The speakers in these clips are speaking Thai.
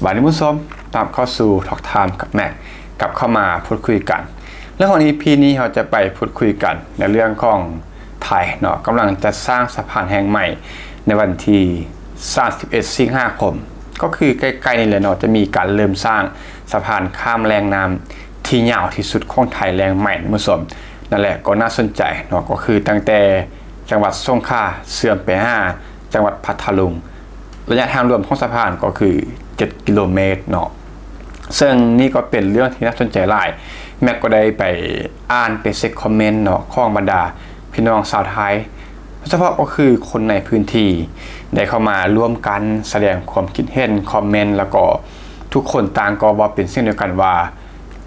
วัสดีผู้ชมตามเข้าสู่ Talk Time กับแม็กกลับเข้ามาพูดคุยกันเรื่องของ EP นี้เราจะไปพูดคุยกันในเรื่องของไทยเนาะกำลังจะสร้างสะพานแห่งใหม่ในวันที่31 สิงหาคมก็คือใกล้ๆนี่เลยเนาะจะมีการเริ่มสร้างสะพานข้ามแรงน้ำที่ยาวที่สุดของไทยแรงใหม่ผู้ชมนั่นแหละก็น่าสนใจเนาะก็คือตั้งแต่จังหวัดสงขลาเสื่อมไป5จังหวัดพัทลุงระยะทางรวมของสะพานก็คือ7 กิโลเมตรเนาะซึ่งนี่ก็เป็นเรื่องที่น่าสนใจหลายแม็กก็ได้ไปอ่านไปเช็คคอมเมนต์เนาะของบรรดาพี่น้องชาวไทยเฉพาะก็คือคนในพื้นที่ได้เข้ามาร่วมกันแสดงความคิดเห็นคอมเมนต์แล้วก็ทุกคนต่างก็บอกเป็นเสียงเดียวกันว่า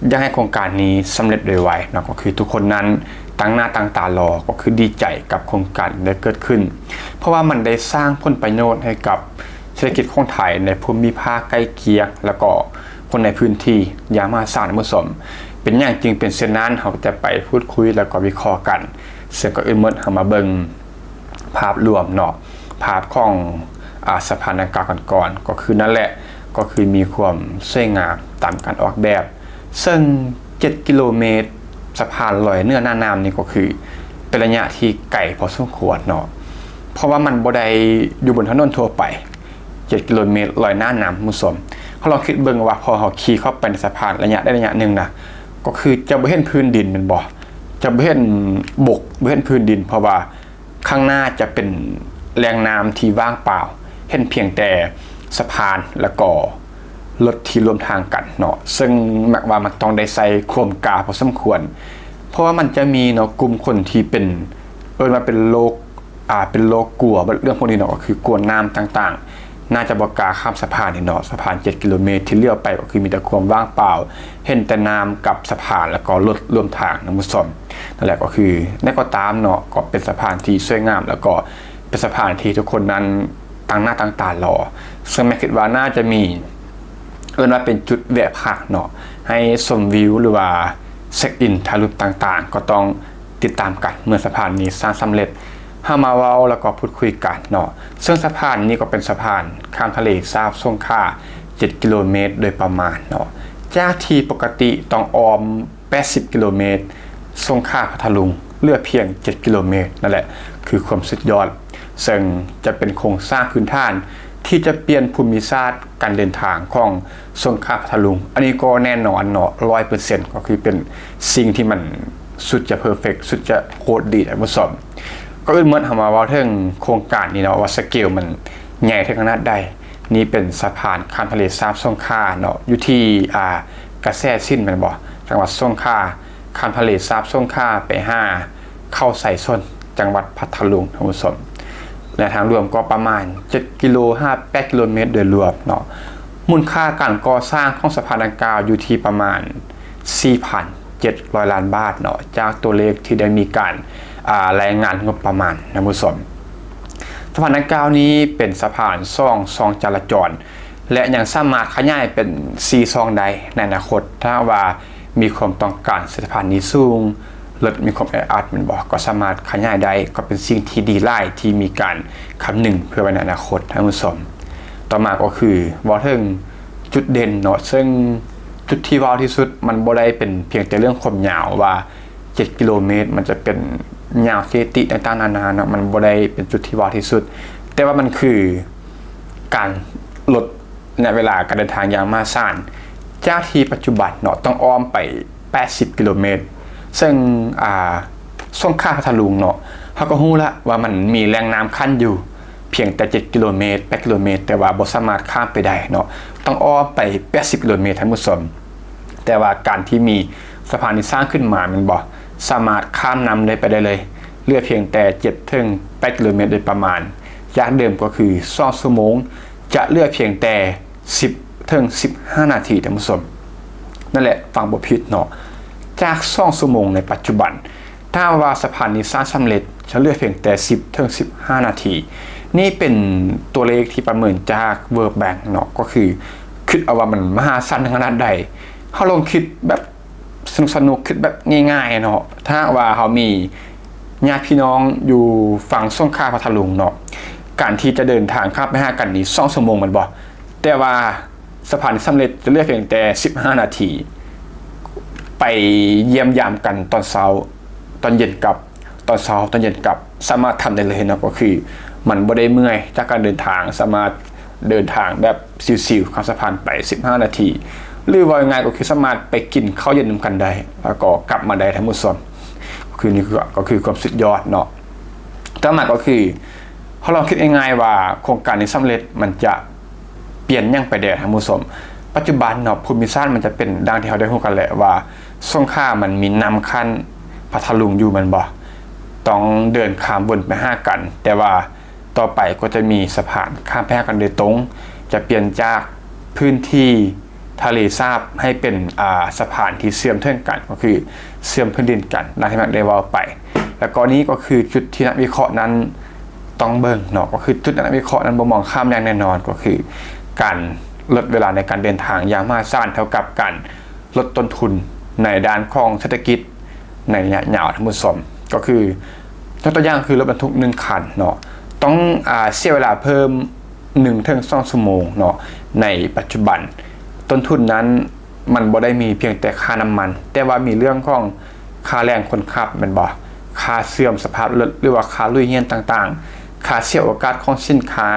อยากให้โครงการนี้สำเร็จโดยไวเนาะก็คือทุกคนนั้นตั้งหน้าตั้งตารอก็คือดีใจกับโครงการได้เกิดขึ้นเพราะว่ามันได้สร้างผลประโยชน์ให้กับเศรษฐกิจของไทยในภูมิภาคใกล้เคียงแล้วก็คนในพื้นที่อย่างมหาศาลมุสมเป็นอย่างจริงเป็นเช่นนั้นเราจะไปพูดคุยแล้วก็วิเคราะห์กันซึ่งก็อื่นหมดเอามาเบิ่งภาพรวมเนาะภาพของสะพานดังกล่าวก่อนก็คือนั่นแหละก็คือมีความสวยงามตามการออกแบบซึ่ง7 กิโลเมตรสะพานลอยเนื้อหน้าน้ำนี่ก็คือเป็นระยะที่ไกลพอสมควรเนาะเพราะว่ามันบ่ได้อยู่บนถนนทั่วไป7 กิโลเมตรลอยหน้าน้ำมุสมเขาลองคิดเบิ่งว่าพอเขาขี่เข้าไปในสะพานระยะได้ระยะหนึ่งนะก็คือจะบ่เห็นพื้นดินมันบ่จะบ่เห็นบกบ่เห็นพื้นดินเพราะว่าข้างหน้าจะเป็นแรงน้ำที่ว่างเปล่าเห็นเพียงแต่สะพานแล้วก็รถที่ร่วมทางกันเนาะซึ่งหมายว่ามันต้องได้ใส่ความกล้าพอสมควรเพราะว่ามันจะมีเนาะกลุ่มคนที่เป็นมาเป็นโรคกลัวเรื่องพวกนี้เนาะก็คือกลัวน้ำต่างๆน่าจะบ่กล้าข้ามสะพานนี่เนาะสะพาน7 กิโลเมตรที่เลี้ยวไปก็คือมีแต่ความว่างเปล่าเห็นแต่น้ำกับสะพานแล้วก็รถร่วมทางนะมุสมนั่นแหละก็คือนั่นก็ตามเนาะก็เป็นสะพานที่สวยงามแล้วก็เป็นสะพานที่ทุกคนนั้นตั้งหน้าตั้งตารอซึ่งแม่คิดว่าน่าจะมีว่าเป็นจุดแวะพักเนาะให้ชมวิวหรือว่าเช็คอินถ่ายรูปต่างๆก็ต้องติดตามกันเมื่อสะพานนี้สร้างสำเร็จห้ามาเว้าแล้วก็พูดคุยกันเนาะซึ่งสะพานนี้ก็เป็นสะพานข้ามทะเลสาบสงขลา7 กิโลเมตรโดยประมาณเนาะจากที่ปกติต้องออม80 กิโลเมตรสงขลาพัทลุงเหลือเพียง7 กิโลเมตรนั่นแหละคือความสุดยอดซึ่งจะเป็นโครงสร้างพื้นฐานที่จะเปลี่ยนภูมิศาสตร์การเดินทางของสงขลาพัทลุงอันนี้ก็แน่นอนเนาะ 100% ก็คือเป็นสิ่งที่มันสุดจะเพอร์เฟกต์สุดจะโคตรดีนะผู้ชมก็อื่นเหมือนทำมาว่าถึงโครงการนี้เนาะว่าสเกลมันใหญ่ถึงขนาดใดนี่เป็นสะพานข้ามทะเลสาบสงขลาเนาะอยู่ที่กระแสสิ้นแม่นบ่จังหวัดสงขลาข้ามทะเลสาบสงขลาไปเข้าใส่ส้นจังหวัดพัทลุงท่านผู้ชมและทางรวมก็ประมาณ7 กิโล 8 กิโลเมตรโดยรวมเนาะมูลค่าการก่อสร้างของสะพานดังกล่าวอยู่ที่ประมาณ 4,700 ล้านบาทเนาะจากตัวเลขที่ได้มีการรายงานงบประมาณนะผู้ชมสะพานดังกล่าวนี้เป็นสะพานซองจราจรและยังสามารถขยายเป็น4 ซองได้ในอนาคตถ้าว่ามีความต้องการสะพานนี้สูงรถมีความแออัดมันบอกก็สามารถขยายได้ก็เป็นสิ่งที่ดีหลายที่มีการคำนึงเพื่อในอนาคตท่านผู้ชมต่อมาก็คือว่าถึงจุดเด่นเนาะซึ่งจุดที่ว้าวที่สุดมันบ่ได้เป็นเพียงแต่เรื่องความยาวว่า7 กิโลเมตรมันจะเป็นยาวเซติต่างๆนานาเนาะมันบ่ได้เป็นจุดที่ว้าวที่สุดแต่ว่ามันคือการลดในเวลาการเดินทางอย่างมหาศาลจากที่ปัจจุบันเนาะต้องอ้อมไป80 กิโลเมตรซึ่งสงขลาพัทลุงเนาะเขาก็รู้ละว่ามันมีแรงน้ำขั้นอยู่เพียงแต่7 กิโลเมตร8 กิโลเมตรแต่ว่าบ่สามารถข้ามไปได้เนาะต้องอ้อมไป80 กิโลเมตรท่านผู้ชมแต่ว่าการที่มีสะพานที่สร้างขึ้นมามันบ่สามารถข้ามน้ำได้ไปได้เลยเหลือเพียงแต่7 ถึง 8 กิโลเมตรโดยประมาณจากเดิมก็คือ2 ชั่วโมงจะเหลือเพียงแต่10 ถึง 15 นาทีท่านผู้ชมนั่นแหละฟังบ่ผิดเนาะจาก2 ชั่วโมงในปัจจุบันถ้าว่าสะพานนี้สร้างสำเร็จจะเหลือเพียงแต่10 ถึง 15 นาทีนี่เป็นตัวเลขที่ประเมินจาก World Bank เนาะก็คือคิดเอาว่ามันมหาศาลขนาดใดเขาลองคิดแบบสนุกคิดแบบง่ายๆเนาะถ้าว่าเขามีญาติพี่น้องอยู่ฝั่งสงขลาพัทลุงเนาะการที่จะเดินทางข้ามไปหากันนี่2 ชั่วโมงมันบ่แต่ว่า สะพานสำเร็จจะเรียกเพียงแต่15 นาทีไปเยี่ยมยามกันตอนเช้าตอนเย็นกับตอนเช้าตอนเย็นกับสามารถทำได้เลยนะก็คือมันบ่ได้เมื่อยจากการเดินทางสามารถเดินทางแบบซิวๆข้ามสะพานไป15 นาทีหรือว่าง่ายก็คือสามารถไปกินข้าวเย็นนำกันได้แล้วก็กลับมาได้ทั้งหมดส่วนคือนี่ก็คือความสุดยอดเนาะต่อมาก็คือเขาลองคิดง่ายๆว่าโครงการนี้สำเร็จมันจะเปลี่ยนยังไปได้ทั้งหมดส่วนปัจจุบันเนาะภูมิศาสตร์มันจะเป็นดังที่เขาได้พูดกันแหละว่าสงขลามันมีนำขั้นพัทลุงอยู่มันบ่ต้องเดินข้ามบนไป5 กันแต่ว่าต่อไปก็จะมีสะพานข้ามแพกันโดยตรงจะเปลี่ยนจากพื้นที่ทะเลสาบให้เป็นสะพานที่เชื่อมเทิงกันก็คือเชื่อมพื้นดินกันนักที่มันได้ว่าไปแล้วก็นี้ก็คือจุดที่นักวิเคราะห์นั้นต้องเบิ่งเนาะก็คือจุดนักวิเคราะห์นั้นบ่มองข้ามอย่างแน่นอนก็คือการลดเวลาในการเดินทางอย่างมหาศาลเท่ากับการลดต้นทุนในด้านของเศรษฐกิจในระยะยาวทั้งหมดสมก็คือยกตัวอย่างคือรถบรรทุก1 คันเนาะต้องเสียเวลาเพิ่ม1-2 ชั่วโมงเนาะในปัจจุบันต้นทุนนั้นมันบ่ได้มีเพียงแต่ค่าน้ำมันแต่ว่ามีเรื่องของค่าแรงคนขับแม่นบ่ค่าเสื่อมสภาพรถหรือว่าค่าลุยเฮียนต่างๆค่าเสียโอกาสของสินค้า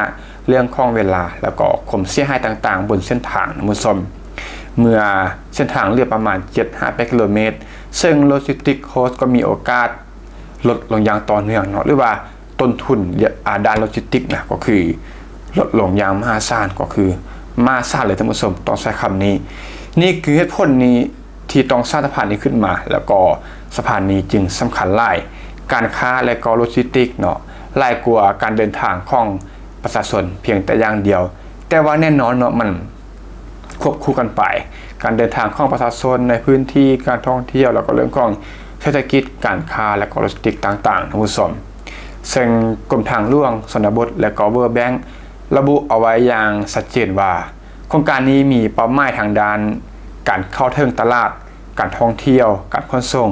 เรื่องของเวลาแล้วก็ความเสียหายต่างๆบนเส้นทางทั้งหมดสมเมื่อเส้นทางเรียบประมาณ 7-8 กิโลเมตรซึ่งโลจิสติกโฮสก็มีโอกาสลดลงอย่างต่อเนื่องเนาะหรือว่าต้นทุนด้านโลจิสติกนะก็คือลดลงอย่างมหาศาลก็คือมหาศาลเลยท่านผู้ชมต้องใช้คำนี้นี่คือเหตุผลนี้ที่ต้องสร้างสะพานนี้ขึ้นมาแล้วก็สะพานนี้จึงสำคัญหลายการค้าและก็โลจิสติกเนาะหลายกว่าการเดินทางของประชาชนเพียงแต่อย่างเดียวแต่ว่าแน่นอนเนาะมันควบคู่กันไปการเดินทางของประชาชนในพื้นที่การท่องเที่ยวแล้วก็เรื่องของเศรษฐกิจการค้าและก็โลจิสติกต่างๆทั้งหมดซึ่งกรมทางหลวงชนบทและก็เวิลด์แบงค์ระบุเอาไว้อย่างชัดเจนว่าโครงการนี้มีเป้าหมายทางด้านการเข้าถึงตลาดการท่องเที่ยวการขนส่ง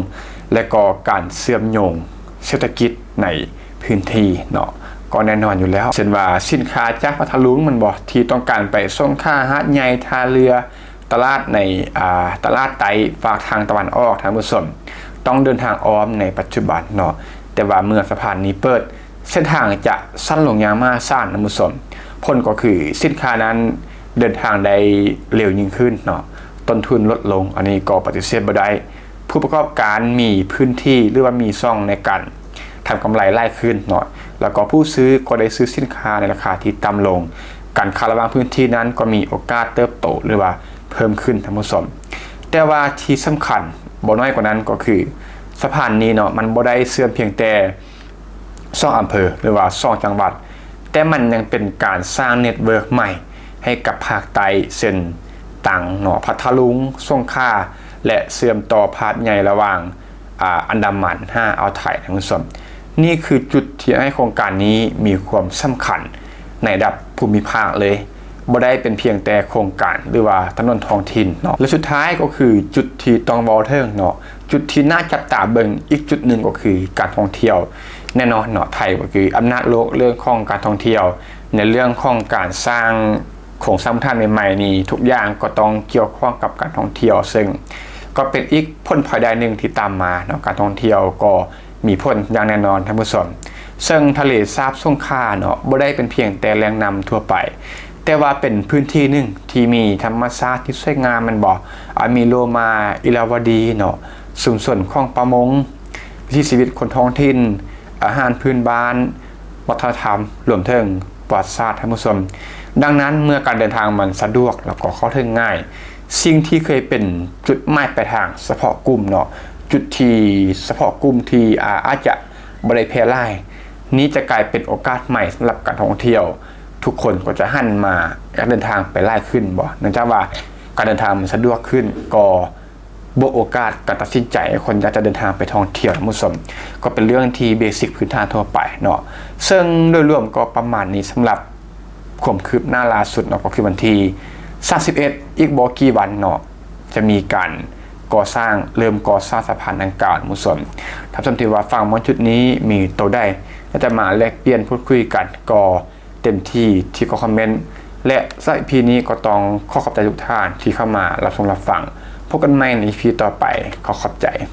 และก็การเชื่อมโยงเศรษฐกิจในพื้นที่เนาะก็แน่นอนอยู่แล้วเช่นว่าสินค้าจากพัทลุงมันบ่ที่ต้องการไปส่งค่าหาดใหญ่ท่าเรือตลาดในตลาดไต้ฝากทางตะวันออกทางผู้ชมต้องเดินทางอ้อมในปัจจุบันเนาะแต่ว่าเมื่อสะพานนี้เปิดเส้นทางจะสั้นลงอย่างมากสั้นนะผู้ชมผลก็คือสินค้านั้นเดินทางได้เร็วยิ่งขึ้นเนาะต้นทุนลดลงอันนี้ก็ปฏิเสธบ่ได้ผู้ประกอบการมีพื้นที่หรือว่ามีช่องในการทำกำไรไล่ขึ้นเนาะแล้วก็ผู้ซื้อก็ได้ซื้อสินค้าในราคาที่ต่ำลงการค้าระหว่างพื้นที่นั้นก็มีโอกาสเติบโตหรือว่าเพิ่มขึ้นทั้งหมดแต่ว่าที่สำคัญบ่น้อยกว่านั้นก็คือสะพานนี้เนาะมันบ่ได้เชื่อมเพียงแต่2 อำเภอหรือว่า2 จังหวัดแต่มันยังเป็นการสร้างเน็ตเวิร์กใหม่ให้กับภาคใต้เช่นตรังเนาะพัทลุงสงขลาและเชื่อมต่อภาคใหญ่ระหว่างอันดามันอ่าวไทยทั้งหมดนี่คือจุดที่ให้โครงการนี้มีความสำคัญในระดับภูมิภาคเลยบ่ได้เป็นเพียงแต่โครงการหรือว่าถนนท้องถิ่นเนาะและสุดท้ายก็คือจุดที่ต้องเว้าถึงเนาะจุดที่น่าจับตาเบิ่งอีกจุดหนึ่งก็คือการท่องเที่ยวแน่นอนเนาะไทยก็คืออำนาจโลกเรื่องของการท่องเที่ยวในเรื่องของการสร้างโครงสร้างท่านใหม่ๆนี้ทุกอย่างก็ต้องเกี่ยวข้องกับการท่องเที่ยวซึ่งก็เป็นอีกผลพลอยได้หนึ่งที่ตามมาเนาะการท่องเที่ยวก็มีผลอย่างแน่นอนท่านผู้ชมซึ่งทะเลสาบสงขลาเนาะบ่ได้เป็นเพียงแต่แหล่งนำทั่วไปแต่ว่าเป็นพื้นที่หนึ่งที่มีธรรมชาติที่สวยงามมันบ่มีโลมาอิราวดีเนาะชุมชนของประมงวิถีชีวิตคนท้องถิ่นอาหารพื้นบ้านวัฒนธรรมรวมถึงประวัติศาสตร์ท่านผู้ชมดังนั้นเมื่อการเดินทางมันสะดวกแล้วก็เข้าถึงง่ายสิ่งที่เคยเป็นจุดหมายปลายทางเฉพาะกลุ่มเนาะจุดที่เฉพาะกลุ่มที่อาจจะบ่ได้แพร่หลายนี้จะกลายเป็นโอกาสใหม่สำหรับการท่องเที่ยวทุกคนก็จะหันมาอยากเดินทางไปไล่ขึ้นบ่เนื่องจากว่าการเดินทางมันสะดวกขึ้นก็บวกโอกาสการตัดสินใจคนอยากจะเดินทางไปท่องเที่ยวทั้งหมดก็เป็นเรื่องที่เบสิกพื้นฐานทั่วไปเนาะซึ่งโดยรวมก็ประมาณนี้สำหรับความคืบหน้าล่าสุดเนาะก็คือวันที่31อีกบ่กี่วันเนาะจะมีการก่อสร้างเริ่มก่อสร้างสะพานดังกล่าวมุสลิมถ้าสมมติว่าฟังมันจุดนี้มีตัวได้จะมาแลกเปลี่ยนพูดคุยกันก็เต็มที่ก็คอมเมนต์ และสำหรับ EP นี้ก็ต้องขอขอบใจทุกท่านที่เข้ามารับชมรับฟังพบกันใหม่ใน EP ต่อไปขอขอบใจ